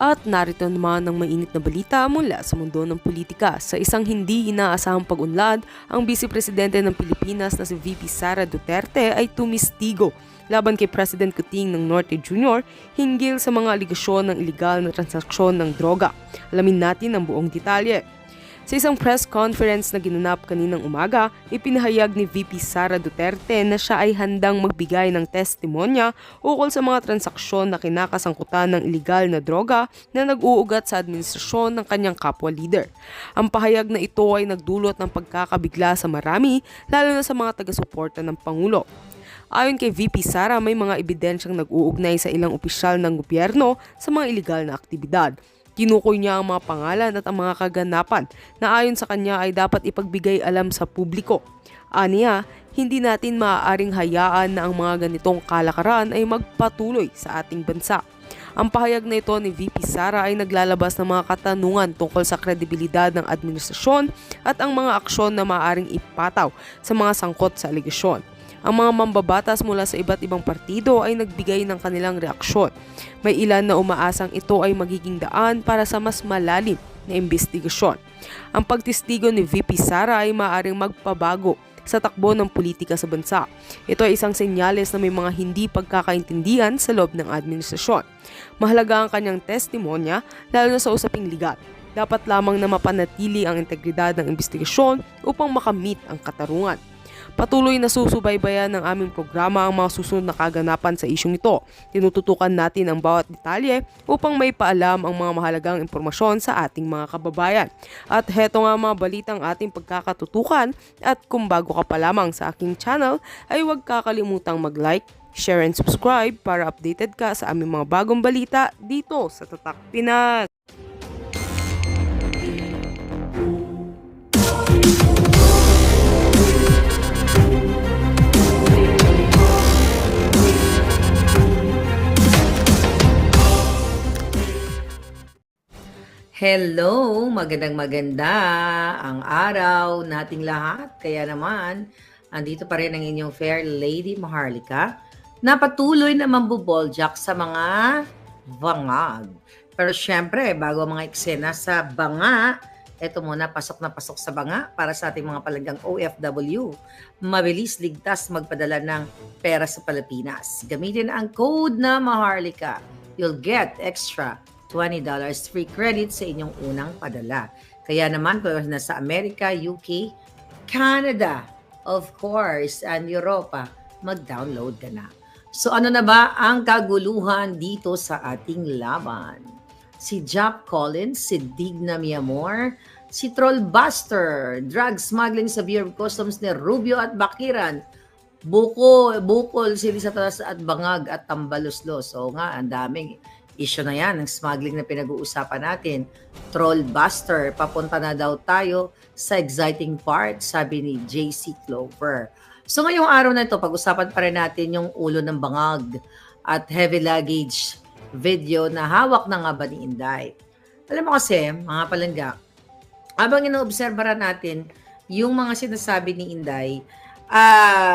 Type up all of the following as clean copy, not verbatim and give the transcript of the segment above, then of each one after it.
At narito naman ang mainit na balita mula sa mundo ng politika. Sa isang hindi inaasahang pag-unlad, ang Vice Presidente ng Pilipinas na si VP Sara Duterte ay tumistigo laban kay President Kuting ng Norte Jr. hinggil sa mga aligasyon ng iligal na transaksyon ng droga. Alamin natin ang buong detalye. Sa isang press conference na ginanap kaninang umaga, ipinahayag ni VP Sara Duterte na siya ay handang magbigay ng testimonya ukol sa mga transaksyon na kinakasangkutan ng iligal na droga na nag-uugat sa administrasyon ng kanyang kapwa-leader. Ang pahayag na ito ay nagdulot ng pagkakabigla sa marami, lalo na sa mga taga-suporta ng Pangulo. Ayon kay VP Sara, may mga ebidensyang nag-uugnay sa ilang opisyal ng gobyerno sa mga iligal na aktibidad. Tinukoy niya ang mga pangalan at ang mga kaganapan na ayon sa kanya ay dapat ipagbigay alam sa publiko. Aniya, hindi natin maaaring hayaan na ang mga ganitong kalakaran ay magpatuloy sa ating bansa. Ang pahayag na ito ni VP Sara ay naglalabas ng mga katanungan tungkol sa kredibilidad ng administrasyon at ang mga aksyon na maaaring ipataw sa mga sangkot sa aligasyon. Ang mga mambabatas mula sa iba't ibang partido ay nagbigay ng kanilang reaksyon. May ilan na umaasang ito ay magiging daan para sa mas malalim na imbestigasyon. Ang pagtistigo ni VP Sara ay maaaring magpabago sa takbo ng politika sa bansa. Ito ay isang senyales na may mga hindi pagkakaintindihan sa loob ng administrasyon. Mahalaga ang kanyang testimonya lalo na sa usaping legal. Dapat lamang na mapanatili ang integridad ng imbestigasyon upang makamit ang katarungan. Patuloy na susubaybayan ng aming programa ang mga susunod na kaganapan sa isyong ito. Tinututukan natin ang bawat detalye upang may paalam ang mga mahalagang impormasyon sa ating mga kababayan. At heto nga mga balitang ating pagkakatutukan, at kung bago ka pa lamang sa aking channel ay huwag kakalimutang mag-like, share and subscribe para updated ka sa aming mga bagong balita dito sa Tatak Pinas. Hello! Magandang ang araw nating lahat. Kaya naman, andito pa rin ang inyong fair lady Maharlika na patuloy na mambuboljak sa mga bangag. Pero syempre, bago ang mga eksena sa banga, eto muna, pasok na pasok sa banga para sa ating mga palagang OFW. Mabilis, ligtas magpadala ng pera sa Pilipinas. Gamitin ang code na Maharlika. You'll get extra $20 free credit sa inyong unang padala. Kaya naman, kung nasa Amerika, UK, Canada, of course, and Europa, mag-download ka na. So ano na ba ang kaguluhan dito sa ating laban? Si Jack Collins, si Digna Miamor, si Trollbuster, drug smuggling sa Bureau of Customs ni Rubio at Bakiran, bukol sili sa taas at bangag at tambaluslos. So nga, ang daming issue na yan, ng smuggling na pinag-uusapan natin. Trollbuster, papunta na daw tayo sa exciting part, sabi ni JC Clover. So ngayong araw na ito, pag-usapan pa rin natin yung ulo ng bangag at heavy luggage video na hawak na nga ba ni Inday. Alam mo kasi, mga palangga, habang inoobserbahan natin yung mga sinasabi ni Inday,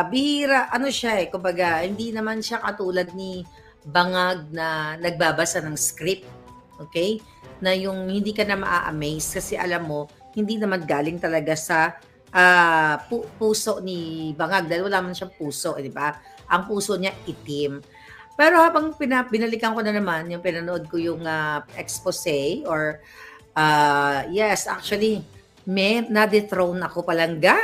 bihira, ano siya kumbaga, hindi naman siya katulad ni bangag na nagbabasa ng script, okay? Na yung hindi ka na maa-amaze kasi alam mo, hindi naman galing talaga sa puso ni bangag dahil wala man siyang puso, di ba? Ang puso niya itim. Pero habang binalikan ko na naman, yung pinanood ko yung expose or yes, actually, may na-dethrone ako palangga.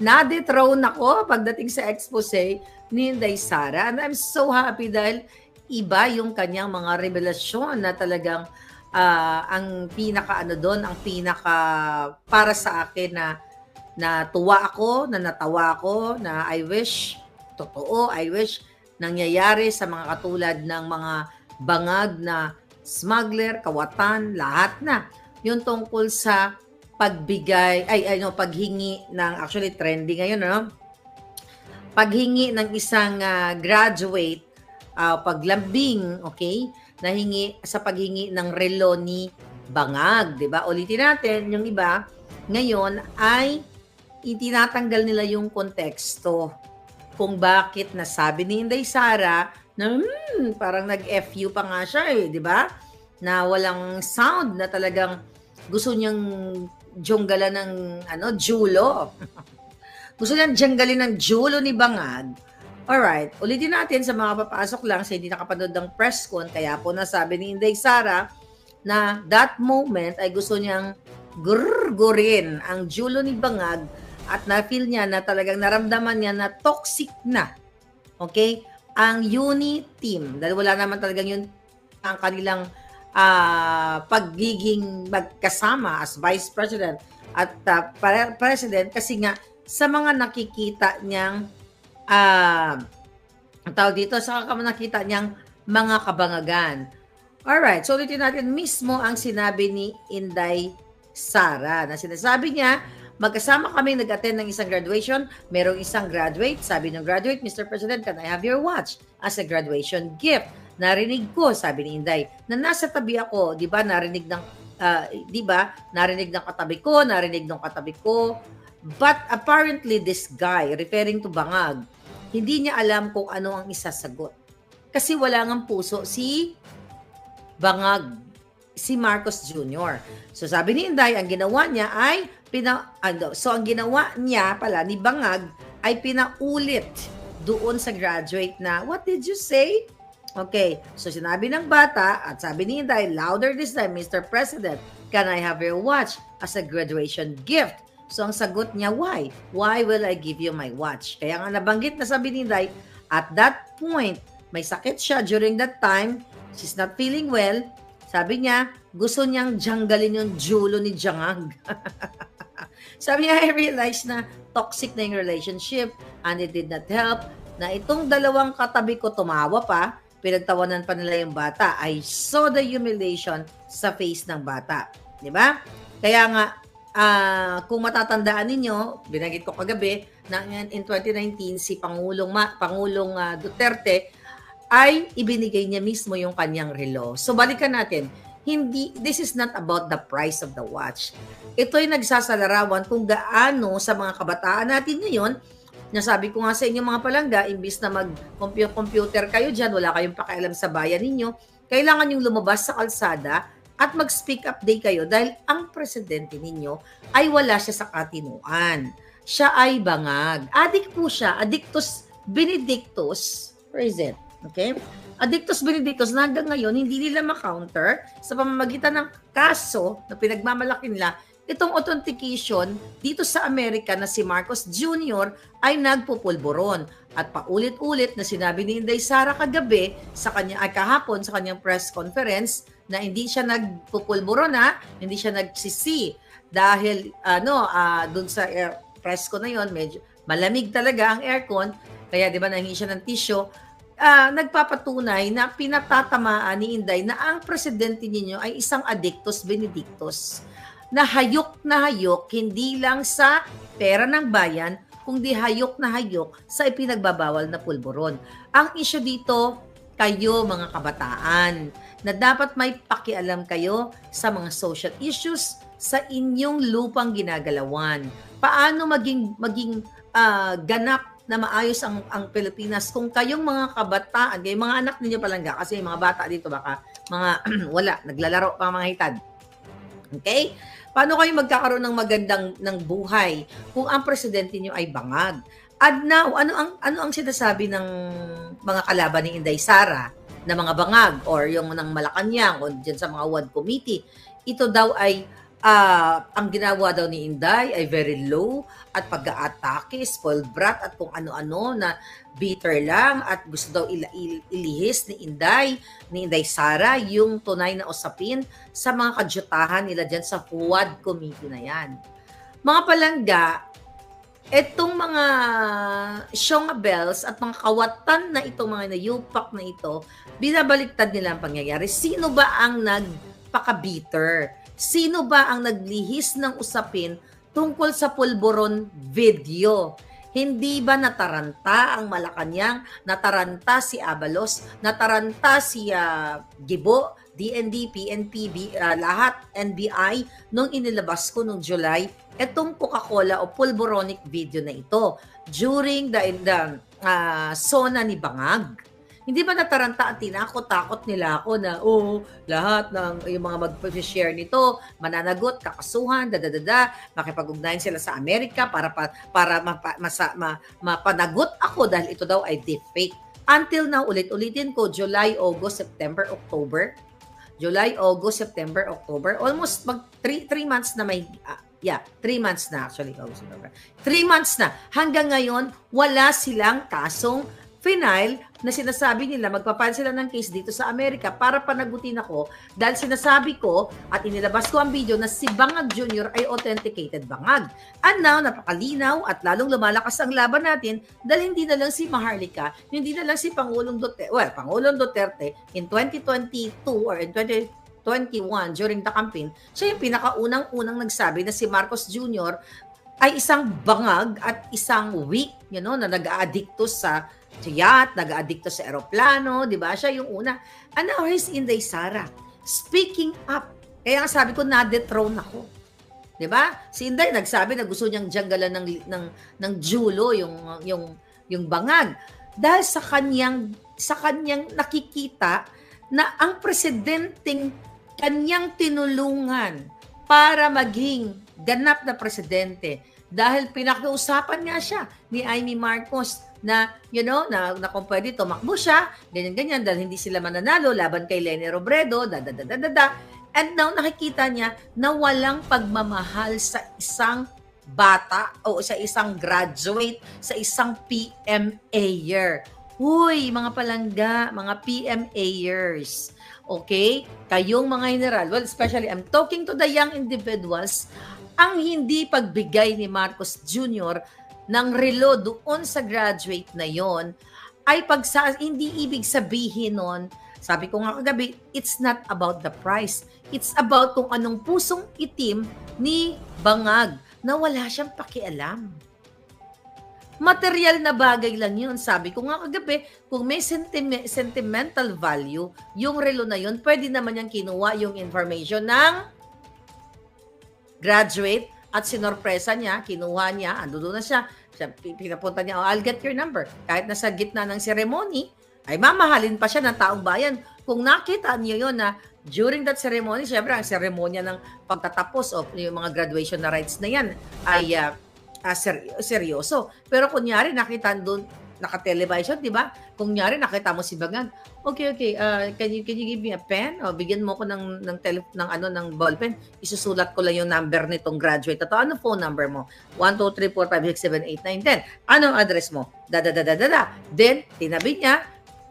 Na-dethrone ako pagdating sa expose ni Inday Sara. And I'm so happy dahil iba yung kanyang mga revelasyon na talagang ang ang pinaka para sa akin na natuwa ako, na natawa ako, na I wish nangyayari sa mga katulad ng mga bangag na smuggler, kawatan, lahat na. Yung tungkol sa paghingi ng, actually trending ngayon, no? Paghingi ng isang graduate, paglambing, okay? Nahingi sa paghingi ng relo ni bangag, 'di ba? Ulitin natin, yung iba ngayon ay itinatanggal nila yung konteksto kung bakit nasabi ni Inday Sara Na, parang nag-FU pa nga siya eh, di ba? Na walang sound, na talagang gusto niyang jonggalan ng julo. Gusto niyang janggalin ng julo ni Bangag. Alright, ulitin natin sa mga papasok lang sa hindi nakapanood ng press con, kaya po nasabi ni Inday Sara na that moment ay gusto niyang gurgurin ang julo ni Bangag at na-feel niya na talagang naramdaman niya na toxic na. Okay? Ang uni team, dahil wala naman talagang yun ang kanilang pagiging magkasama as vice president at president, kasi nga sa mga nakikita niyang ang tawag dito, sa nakita niyang mga kabangagan. Alright, so ulitin natin mismo ang sinabi ni Inday Sara, na sinasabi niya, magkasama kami nag-attend ng isang graduation, merong isang graduate, sabi ng graduate, Mr. President, can I have your watch as a graduation gift? Narinig ko, sabi ni Inday, na nasa tabi ako, di ba, narinig ng katabi ko, but apparently this guy, referring to Bangag, hindi niya alam kung ano ang isasagot. Kasi wala ngang puso si Bangag, si Marcos Jr. So sabi ni Inday, ang ginawa niya ay ang ginawa niya pala ni Bangag ay pinaulit doon sa graduate na, what did you say? Okay, so sinabi ng bata at sabi ni Inday, louder this time, Mr. President, can I have your watch as a graduation gift? So ang sagot niya, why? Why will I give you my watch? Kaya nga nabanggit na sabi ni Inday, at that point, may sakit siya during that time, she's not feeling well, sabi niya, gusto niyang janggalin yung julo ni Jangag. Sabi niya, I realized na toxic na yung relationship and it did not help, na itong dalawang katabi ko tumawa pa, pinagtawanan pa nila yung bata. I saw the humiliation sa face ng bata. Di ba? Kaya nga, kung matatandaan ninyo, binanggit ko kagabi, na in 2019, si Pangulong Duterte ay ibinigay niya mismo yung kanyang relo. So balikan natin, this is not about the price of the watch. Ito'y nagsasalarawan kung gaano sa mga kabataan natin ngayon, nasabi ko nga sa inyo mga palangga, imbis na mag-computer kayo dyan, wala kayong pakialam sa bayan ninyo, kailangan yung lumabas sa kalsada at mag-speak up day kayo dahil ang presidente ninyo ay wala siya sa katinuan. Siya ay Bangag. Adik po siya, Addictus Benedictus. Where is it? Okay? Addictus Benedictus na hanggang ngayon hindi nila ma-counter sa pamamagitan ng kaso na pinagmamalaki nila. Itong authentication dito sa Amerika na si Marcos Jr. ay nagpupulburon. At paulit-ulit na sinabi ni Inday Sara kagabi kahapon sa kanyang press conference na hindi siya nagpupulburon hindi siya nagsisi dahil doon sa press ko na yon, medyo malamig talaga ang aircon, kaya di ba nahingi siya ng tissue. Nagpapatunay na pinatatamaan ni Inday na ang presidente ninyo ay isang Addictus Benedictus na hayok hindi lang sa pera ng bayan, kundi hayok na hayok sa ipinagbabawal na pulburon. Ang issue dito, kayo mga kabataan, na dapat may pakialam kayo sa mga social issues sa inyong lupang ginagalawan. Paano maging ganap na maayos ang Pilipinas kung kayong mga kabataan, kayong mga anak ninyo palangga, kasi mga bata dito baka mga wala, naglalaro pa mga hitad. Okay? Paano kayo magkakaroon ng magandang buhay kung ang presidente niyo ay Bangag? At now, ano ang sinasabi ng mga kalaban ni Inday Sara na mga Bangag or yung ng Malacanang o dyan sa mga WAD committee? Ito daw ay ang ginawa daw ni Inday ay very low at pag-aatake, spoiled brat at kung ano-ano na bitter lang at gusto daw ilihis ni Inday Sara yung tunay na usapin sa mga kadyutahan nila dyan sa WAD committee na yan. Mga palangga, etong mga Shongabels at mga kawatan na itong mga nayupak na ito, binabaliktad nila ang pangyayari. Sino ba ang nagpaka-bitter? Sino ba ang naglihis ng usapin tungkol sa pulburon video? Hindi ba nataranta ang Malacanang, nataranta si Abalos, nataranta si Gibo, DND, PNP, lahat, NBI, nung inilabas ko nung July, etong Coca-Cola o pulboronic video na ito during the SONA ni Bangag. Hindi ba nataranta at tinakot-takot nila ako na, lahat ng yung mga mag-share nito, mananagot, kakasuhan, makipag-ugnayan sila sa Amerika para mapanagot ako dahil ito daw ay deepfake. Until now, ulit-ulitin ko, July, August, September, October. July, August, September, October. Almost 3 months na 3 months na actually. 3 months na. Hanggang ngayon, wala silang kasong final na sinasabi nila magpapile sila ng case dito sa Amerika para panagutin ako dahil sinasabi ko at inilabas ko ang video na si Bangag Jr. ay authenticated bangag. And now, napakalinaw at lalong lumalakas ang laban natin dahil hindi na lang si Maharlika, hindi na lang si Pangulong Duterte in 2022 or in 2021 during the campaign, siya yung pinakaunang-unang nagsabi na si Marcos Jr. ay isang bangag at isang weak, na nag-aadikto sa yacht, nag-aadikto sa eroplano, di ba? Siya yung una. And now here's Inday Sara speaking up. Kaya sabi ko, na-dethrone ako. Di ba? Si Inday nagsabi na gusto niyang janggalan ng julo yung bangag. Dahil sa kanyang nakikita na ang presidenteng kanyang tinulungan para maging ganap na presidente dahil pinakiusapan nga siya ni Amy Marcos na, na kung pwede tumakbo siya, ganyan-ganyan, dahil hindi sila mananalo laban kay Leni Robredo, And now, nakikita niya na walang pagmamahal sa isang bata o sa isang graduate, sa isang PMA-er. Uy, mga palangga, mga PMA-ers. Okay? Kayong mga general, well, especially, I'm talking to the young individuals, ang hindi pagbigay ni Marcos Jr. ng relo doon sa graduate na yon ay hindi ibig sabihin nun, sabi ko nga kagabi, it's not about the price. It's about kung anong pusong itim ni Bangag na wala siyang pakialam. Material na bagay lang yun. Sabi ko nga kagabi, kung may sentimental value, yung relo na yun, pwede naman niyang kinuha yung information ng graduate at sinorpresa niya, kinuha niya, ando doon na siya, pinapunta niya, I'll get your number. Kahit nasa gitna ng ceremony, ay mamahalin pa siya ng taong bayan. Kung nakita niyo yun na during that ceremony, syempre ang seremonya ng pagtatapos of yung mga graduation na rites na yan ay seryoso. Pero kunyari nakita doon, naka-television, di ba? Kunyari nakita mo si Bangag, okay, can you give me a pen? O bigyan mo ko ng ballpen. Isusulat ko lang yung number nitong graduate. Ito, ano phone number mo? 1, 2, 3, 4, 5, 6, 7, 8, 9, 10. Anong address mo? Then, tinabi niya,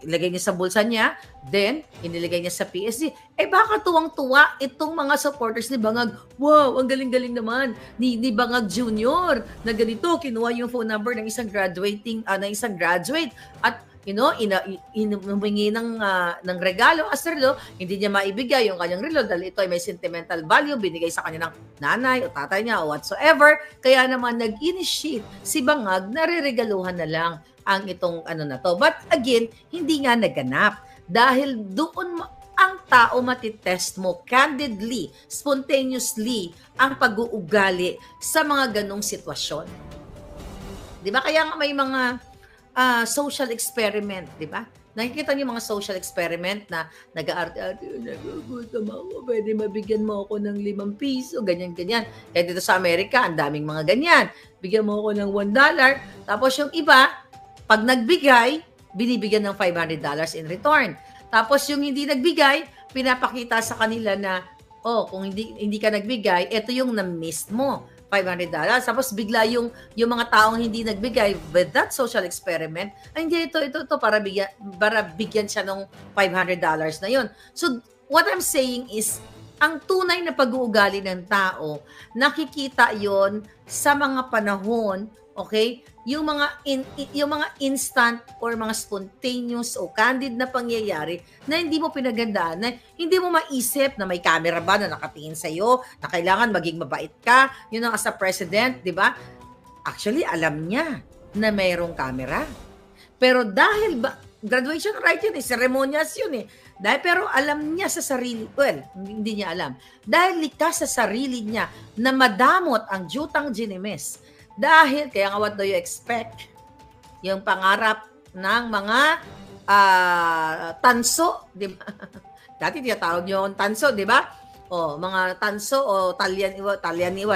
ilagay niya sa bulsa niya, then, inilagay niya sa PSD. Baka tuwang-tuwa itong mga supporters ni Bangag. Wow, ang galing-galing naman ni Bangag Jr. na ganito, kinuha yung phone number ng isang graduate at humingi ng regalo as relo, hindi niya maibigay yung kanyang relo dahil ito ay may sentimental value, binigay sa kanya ng nanay o tatay niya o whatsoever. Kaya naman nag-initiate si Bangag na reregaluhan na lang ang itong na to. But again, hindi nga naganap dahil doon ang tao matitest mo candidly, spontaneously ang pag-uugali sa mga ganong sitwasyon. Di ba? Kaya nga may mga social experiment, di ba? Nakikita niyo mga social experiment na nag-aarte-arte, nagugutom ako, pwede mabigyan mo ako ng 5 piso, ganyan-ganyan. Kaya dito sa Amerika, ang daming mga ganyan. Bigyan mo ako ng $1, tapos yung iba, pag nagbigay, binibigyan ng $500 in return. Tapos yung hindi nagbigay, pinapakita sa kanila na, kung hindi ka nagbigay, ito yung na-miss mo. $500. Tapos bigla yung mga taong hindi nagbigay with that social experiment, hindi ito para bigyan siya ng $500 na yun. So what I'm saying is, ang tunay na pag-uugali ng tao, nakikita yon sa mga panahon, okay? Yung mga instant or mga spontaneous o candid na pangyayari na hindi mo pinagandaan, na hindi mo maisip na may camera ba na nakatingin sa iyo, na kailangan maging mabait ka, yun ang as a president, di ba? Actually, alam niya na mayroong camera. Pero dahil graduation right yun, ceremonias yun pero alam niya sa sarili, hindi niya alam. Dahil likas sa sarili niya na madamot ang jutang ginimes. Dahil, kaya nga what do you expect? Yung pangarap ng mga tanso, di ba? Dati tinatawag nyo yung tanso, di ba? O, mga tanso o talyaniwa,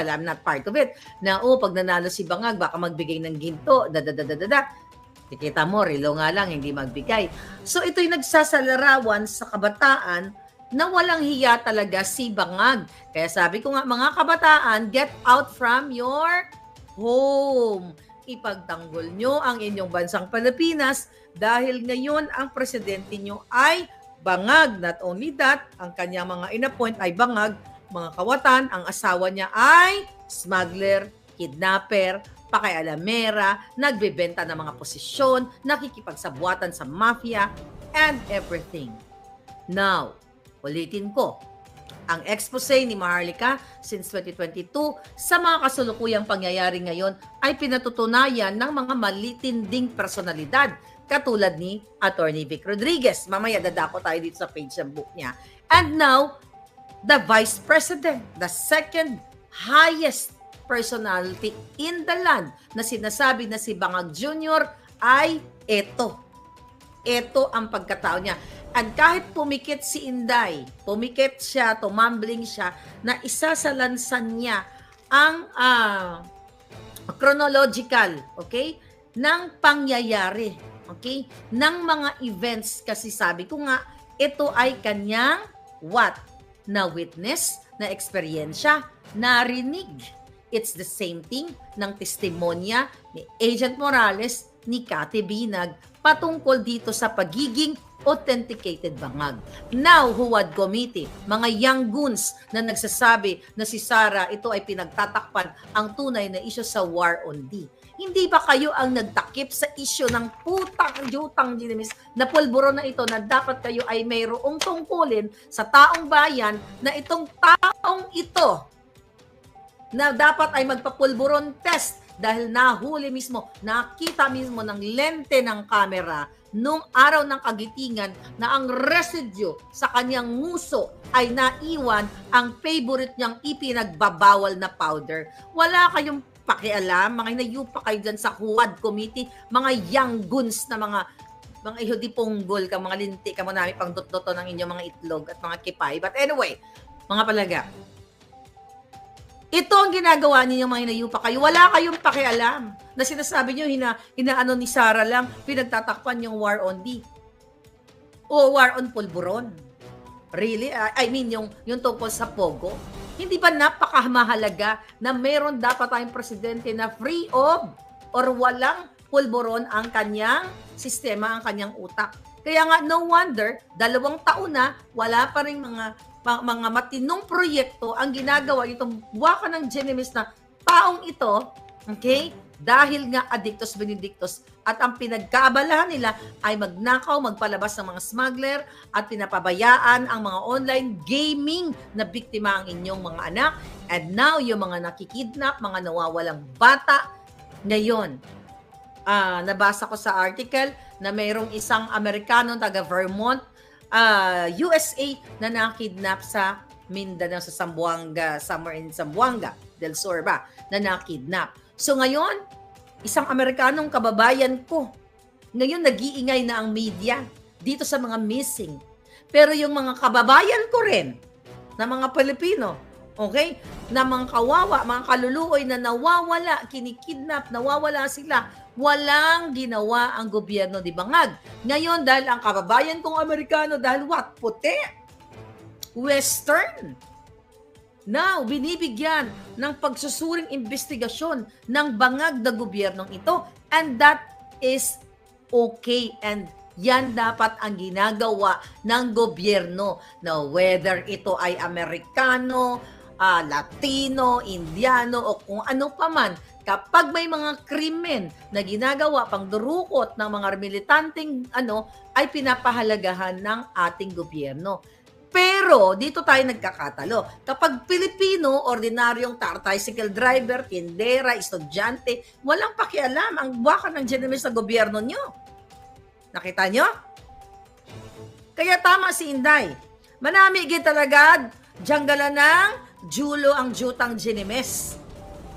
I'm not part of it. Na, pag nanalo si Bangag, baka magbigay ng ginto, da. Kita mo, relo nga lang, hindi magbigay. So, ito'y nagsasalarawan sa kabataan na walang hiya talaga si Bangag. Kaya sabi ko nga, mga kabataan, get out from your home. Ipagtanggol nyo ang inyong bansang Pilipinas dahil ngayon ang presidente nyo ay Bangag. Not only that, ang kanyang mga inappoint ay Bangag, mga kawatan, ang asawa niya ay smuggler, kidnapper, pakialamera, nagbebenta ng mga posisyon, nakikipagsabuatan sa mafia, and everything. Now, ulitin ko, ang expose ni Maharlika since 2022 sa mga kasulukuyang pangyayari ngayon ay pinatutunayan ng mga malitinding personalidad katulad ni Attorney Vic Rodriguez. Mamaya dadako tayo dito sa page ng book niya. And now, the Vice President, the second highest personality in the land na sinasabi na si Bangag Jr. ay ito. Ito ang pagkatao niya. And kahit pumikit si Inday, pumikit siya, tumambling siya, na isasalansan niya ang chronological, okay, ng pangyayari, okay, ng mga events. Kasi sabi ko nga, ito ay kanyang what? Na witness, na eksperyensya, narinig. It's the same thing ng testimonya ni Agent Morales, ni Kati Binag, patungkol dito sa pagiging authenticated Bangag. Now, Huwad Committee, mga young goons na nagsasabi na si Sara, ito ay pinagtatakpan ang tunay na isyu sa War on D. Hindi ba kayo ang nagtakip sa isyu ng putang dinimis na pulburo na ito na dapat kayo ay mayroong tungkulin sa taong bayan na itong taong ito na dapat ay magpapulburon test dahil nahuli mismo, nakita mismo ng lente ng camera nung araw ng kagitingan na ang residue sa kanyang nguso ay naiwan ang favorite niyang ipinagbabawal na powder. Wala kayong pakialam, mga inayupa kayo dyan sa Huwad Committee, mga young goons na mga ihodiponggol ka, mga linti ka mo namin pang dot-doto ng inyong mga itlog at mga kipay. But anyway, mga palaga, ito ang ginagawa ninyo mga hinayupa kayo. Wala kayong pakialam na sinasabi nyo hinaano ni Sara lang, pinagtatakpan yung War on D. O War on Pulburon. Really? I mean, yung tungkol sa Pogo. Hindi ba napakamahalaga na meron dapat tayong presidente na free of or walang pulburon ang kanyang sistema, ang kanyang utak. Kaya nga, no wonder, 2 taon na, wala pa rin mga matinong proyekto ang ginagawa itong buwaka ng Genemis na taong ito, okay? Dahil nga addictus benedictus at ang pinagkaabalahan nila ay magnakaw, magpalabas ng mga smuggler at pinapabayaan ang mga online gaming na biktima ang inyong mga anak. And now, yung mga nakikidnap, mga nawawalang bata, ngayon, nabasa ko sa article na mayroong isang Amerikano taga Vermont, USA na nakidnap sa Mindanao, sa Zamboanga, somewhere in Zamboanga del Sur ba, na nakidnap. So ngayon, isang Amerikanong kababayan ko, ngayon nag-iingay na ang media dito sa mga missing. Pero yung mga kababayan ko rin, na mga Pilipino, okay, na mga kawawa, mga kaluluoy na nawawala, kinikidnap, nawawala sila, walang ginawa ang gobyerno ni Bangag. Ngayon, dahil ang kababayan kong Amerikano, dahil what? Puti. Western. Now, binibigyan ng pagsusuring investigasyon ng Bangag na gobyernong ito. And that is okay. And yan dapat ang ginagawa ng gobyerno na whether ito ay Amerikano, Latino, Indiano, o kung ano pa man, kapag may mga krimen na ginagawa pang durukot ng mga militanteng ay pinapahalagahan ng ating gobyerno. Pero dito tayo nagkakatalo. Kapag Pilipino, ordinaryong tricycle driver, tindera, estudyante, walang pakialam ang buwaka ng Genemis sa gobyerno nyo. Nakita nyo? Kaya tama si Inday. Manamigit talaga, janggala ng Julo ang jutang Genemis.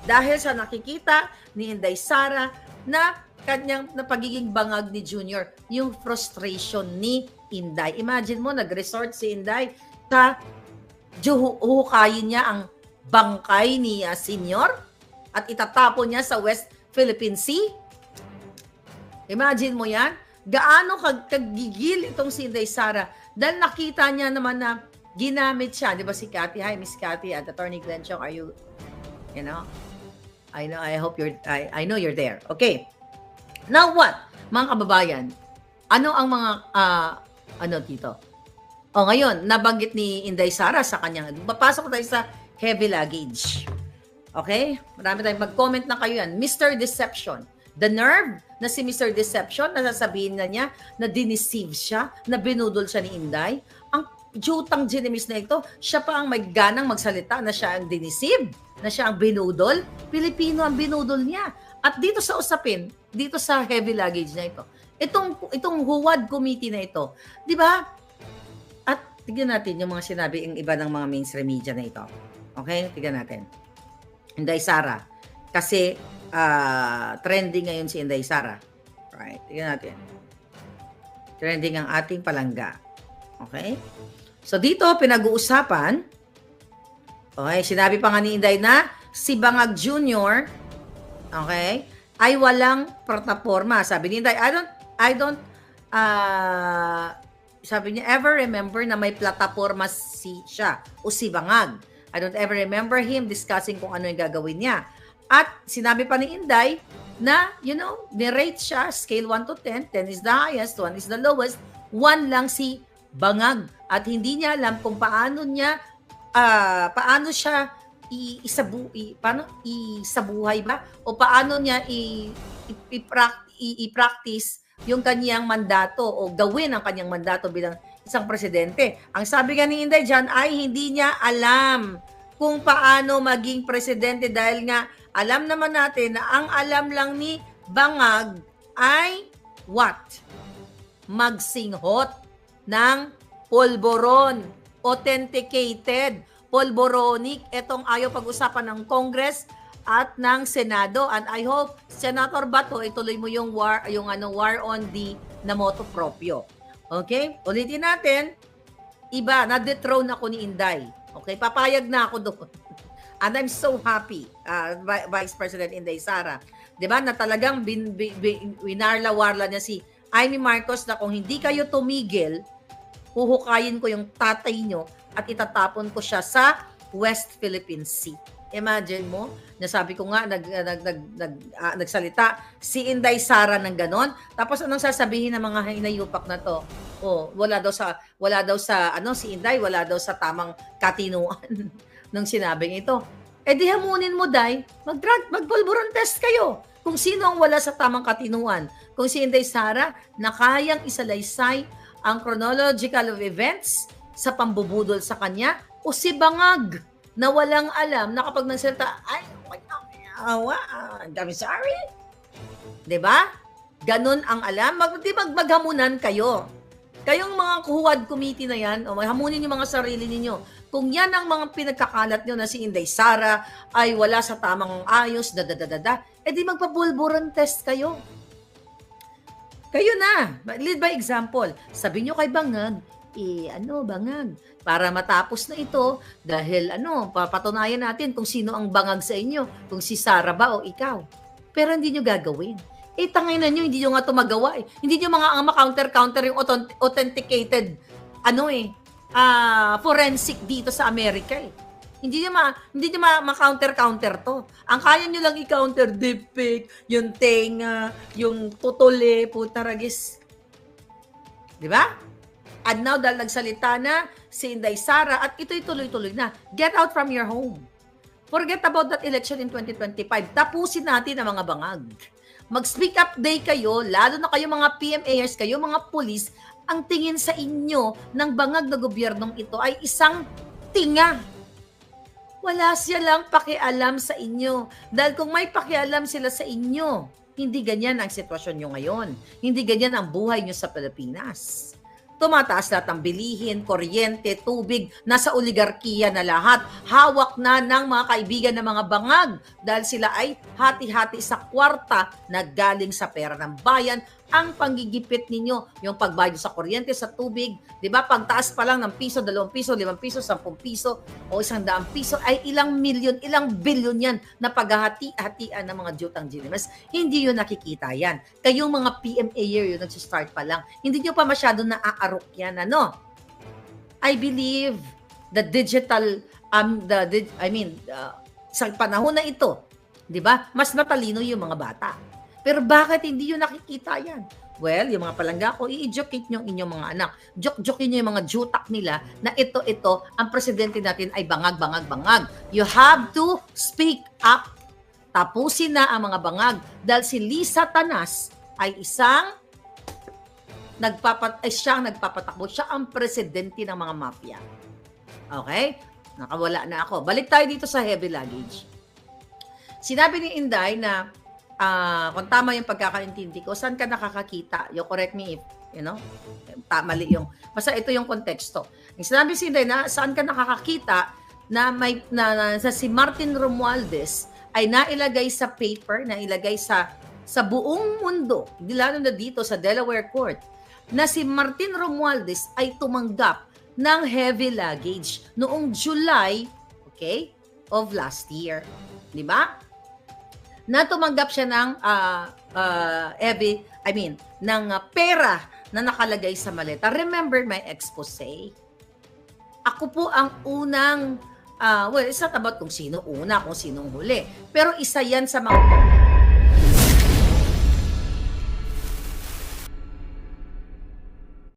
Dahil sa nakikita ni Inday Sara na pagiging bangag ni Junior, yung frustration ni Inday. Imagine mo, nag-resort si Inday sa huhukayin niya ang bangkay ni Senior at itatapon niya sa West Philippine Sea. Imagine mo yan? Gaano kagigil itong si Inday Sara dahil nakita niya naman na ginamit siya. Di ba si Cathy? Hi, Miss Cathy at Attorney Glenn Chong. Are you, I know, I know you're there. Okay. Now what? Mga kababayan, ano ang mga, dito? O ngayon, nabanggit ni Inday Sara sa kanyang, papasok tayo sa heavy luggage. Okay? Marami tayong mag-comment na kayo yan. Mr. Deception. The nerve na si Mr. Deception, nasasabihin na niya na diniceive siya, na binudol siya ni Inday. Ang jutang genimis na ito, siya pa ang may ganang magsalita na siya ang diniceive, na siya ang binudol. Pilipino ang binudol niya. At dito sa usapin, dito sa heavy luggage na ito, itong Huwad Committee na ito, di ba? At tignan natin yung mga sinabi ng iba ng mga mainstream media na ito. Okay? Tignan natin. Inday Sara. Kasi trending ngayon si Inday Sara. Right? Tignan natin. Trending ang ating palangga. Okay? So dito, pinag-uusapan, okay, sinabi pa nga ni Inday na si Bangag Jr., okay, ay walang plataforma. Sabi ni Inday, I don't, sabi niya, ever remember na may plataforma siya o si Bangag. I don't ever remember him discussing kung ano yung gagawin niya. At sinabi pa ni Inday na, nirate siya, scale 1 to 10, 10 is the highest, 1 is the lowest, 1 lang si Bangag. At hindi niya alam kung paano siya isabuhay ba? O paano niya i-practice yung kanyang mandato o gawin ang kanyang mandato bilang isang presidente. Ang sabi nga ni Inday dyan ay hindi niya alam kung paano maging presidente dahil nga alam naman natin na ang alam lang ni Bangag ay what? Magsinghot ng polboron, authenticated, polboronic, itong ayaw pag-usapan ng Congress at ng Senado. And I hope, Senator Bato, ituloy mo yung war on the Namoto Proprio. Okay? Ulitin natin, iba, na-dethrone ako ni Inday. Okay? Papayag na ako doon. And I'm so happy, Vice President Inday Sara. Diba? Na talagang winarla-warla niya si Amy Marcos na kung hindi kayo tumigil, huhukayin ko yung tatay nyo at itatapon ko siya sa West Philippine Sea. Imagine mo, nasabi ko nga, nagsalita si Inday Sara ng ganon. Tapos anong sasabihin ng mga hinayupak na to? Oh, wala daw sa si Inday, wala daw sa tamang katinuan ng sinabing ito. Eh di hamunin mo, Day, mag-pulburon test kayo. Kung sino ang wala sa tamang katinuan. Kung si Inday Sara na kayang isalaysay ang chronological of events sa pambubudol sa kanya, o si Bangag na walang alam na kapag nagsalita, ay, I'm sorry. Diba? Ganun ang alam. Maghamunan kayo. Kayong mga Huwad Committee na yan, hamunin yung mga sarili ninyo. Kung yan ang mga pinagkakalat nyo na si Inday Sara ay wala sa tamang ayos, edi magpabulburon test kayo. Kayo na. Lead by example. Sabi nyo kay Bangag, Bangag, para matapos na ito, dahil papatunayan natin kung sino ang bangag sa inyo, kung si Sara ba o ikaw. Pero hindi nyo gagawin. Tanginan nyo, hindi nyo nga ito magawa eh. Hindi nyo mga ma-counter yung authenticated, forensic dito sa Amerika eh. Hindi nyo ma-counter to. Ang kaya nyo lang i-counter, deepfake, yung tenga, yung tutuli, putaragis. Di ba? And now, dahil nagsalita na si Inday Sara at ito'y tuloy-tuloy na, get out from your home. Forget about that election in 2025. Tapusin natin ang mga bangag. Mag-speak up day kayo, lalo na kayo mga PMAers, kayo mga pulis, ang tingin sa inyo ng bangag na gobyernong ito ay isang tinga. Wala silang pakialam sa inyo. Dahil kung may pakialam sila sa inyo, hindi ganyan ang sitwasyon nyo ngayon. Hindi ganyan ang buhay nyo sa Pilipinas. tumataas lahat ng bilihin, kuryente, tubig, nasa oligarkiya na lahat. Hawak na ng mga kaibigan ng mga bangag dahil sila ay hati-hati sa kwarta na galing sa pera ng bayan. Ang panggigipit ninyo, yung pagbayad sa kuryente, sa tubig, di ba? Pagtaas pa lang ng piso, 2 piso, 5 piso, 10 piso, o 100 piso, ay ilang milyon, ilang bilyon yan na paghahati-hatian ng mga jutang ginimas. Hindi yun nakikita yan. Kayong mga PMA year, yun nagsistart pa lang. Hindi nyo pa masyado naaarok yan, ano? I believe the digital, sa panahon na ito, di ba? Mas matalino yung mga bata. Pero bakit hindi yun nakikita yan? Well, yung mga palangga ko, i-educate nyo inyong mga anak. Joke-joke nyo yung mga jutak nila na ito, ang presidente natin ay bangag. You have to speak up. Tapusin na ang mga bangag. Dahil si Lisa Tanas ay siyang nagpapatakbo. Siya ang presidente ng mga mafia. Okay? Nakawala na ako. Balik tayo dito sa heavy luggage. Sinabi ni Inday na kung tama yung pagkakaintindi ko, saan ka nakakakita? You correct me if, mali yung, basta ito yung konteksto. Yung sinabi si Inday na saan ka nakakakita na si Martin Romualdez ay nailagay sa paper, nailagay sa buong mundo, di lalo na dito sa Delaware Court, na si Martin Romualdez ay tumanggap ng heavy luggage noong July, of last year. Di ba? Na tumanggap siya ng pera na nakalagay sa maleta. Remember my expose? Ako po ang unang, it's not about kung sino una, kung sinong huli. Pero isa yan sa mga